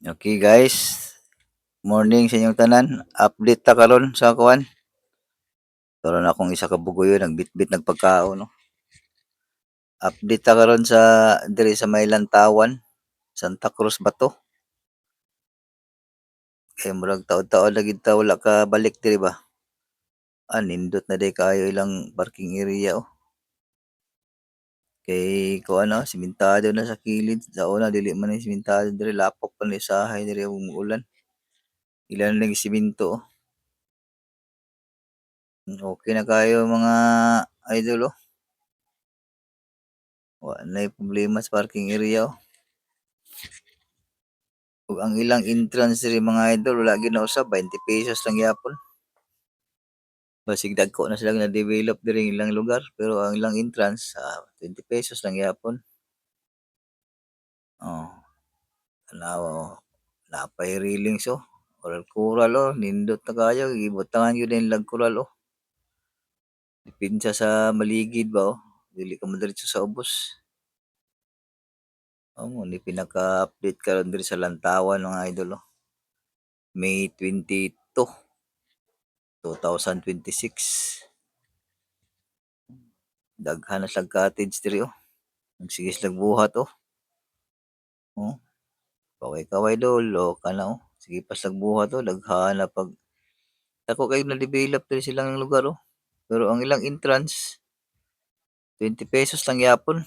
Okay guys, morning sa inyong tanan. Update ta karon sa kuan. Karon akong isa ka bugoy nagbitbit nagpagkaon no. Update ta karon sa diri sa may Lantawan, Santa Cruz ba to? Kay murag taod-taon lagi ta wala ka balik diri ba? Nindot na day kaayo ilang parking area oh. Kay kuan no, simentado na sa kilid. Sa una dili man ni simentado diri lapok pa ni sahay diri ug ulan. Ilan lang simento oh. Okay na kayo mga idol oh. Wa nay problema sa parking area oh. Ug ang ilang entrance diri mga idol wala gyud na usab, 20 pesos lang gyapon. Basig dagko na sila na-develop diri ilang lugar pero ang ilang entrance 20 pesos lang gyapon. Oh, tanawa oh, napay railings oh. Coral oh, nindot na kayo gibutangan gyud ang lag coral oh. Dipinsa sa maligid ba oh, dili ka madiretso sa ubos. Mo ni pinaka-update karon diri sa Lantawan mga idol oh. May 22, 2026. Daghan na siyang cottage diri oh. Nagsige silang buhat oh. Oh, kaway-kaway dol oh, kana oh. Sige pa silang buhat oh, daghan na pag dako kay na-develop diri silang lugar oh. Pero ang ilang entrance 20 pesos lang gyapon.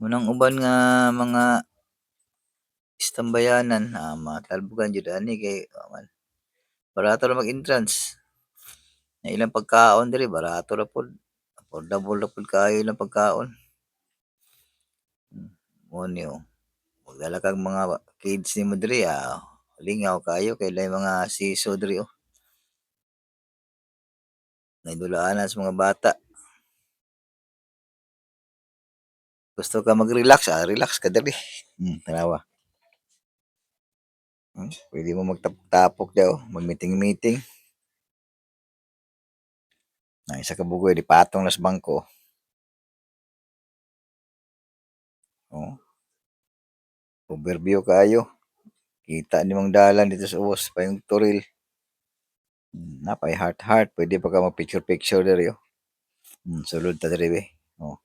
Munang uban nga mga istambayanan matalbukan jud ani kay barato ra mag-entrance. Ang ilang pagkaon diri barato ra pod. Affordable ra pod kaayo ilang pagkaon. Mo ni oh. Magdala kang mga kids nimo diri lingaw kayo kay lain mga siso diri oh. Naidulaanan sa mga bata. Gusto ka mag-relax relax ka diri. Tanawa. Pwede mo magtapok daw, mag-meeting-meeting. Na isa ka bugoy di patong na sa bangko. Oh. Overview kayo. Kita nimong dalan dito sa uwas pa yung turil. Napay heart pwede pa ka mag-picture diri oh. Sulod ta diri be. Oh.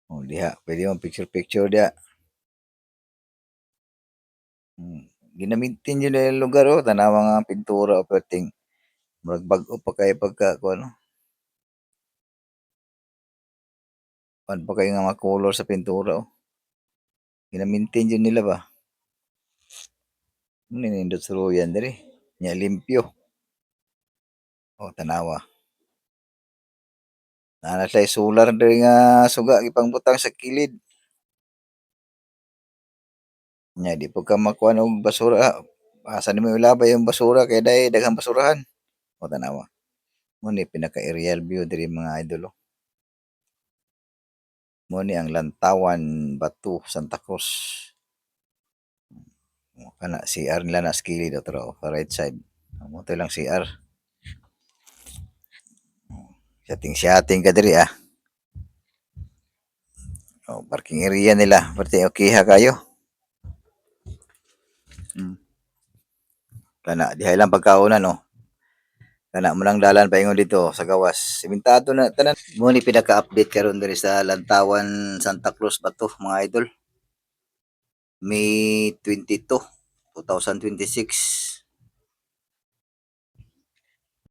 Oh diha, pwede mo picture diha. Ginamintin yun yung lugar oh, tanawa nga pintura o perting murag bag-o pa kayo pagka ano. Pan pa kayo nga mga color sa pintura oh. Ginamintin yun nila ba? Ninindot suluyan diri. Nya limpyo. Oh tanawa. Nana siya solar diri nga suga ipang butang sa kilid. Nya di po ka makuha og basura. Asa nimo ilabay yung basura kay daghang basurahan. O tanawa. Mo ni pinaka-aerial view diri mga idol oh. Mo ni ang Lantawan, Batu, Santa Cruz. Kana CR nila na skilid otro sa right side. Mo to lang CR. Setting ka diri Oh, parking area nila. Pati okay ha kayo. Kana dihay lang pagkaunan no. Kana mo lang dalan paingon dito sa gawas. Simentado na tanan. Mo ni pinaka-update karon diri sa Lantawan, Santa Cruz Bato mga idol. May 22, 2026.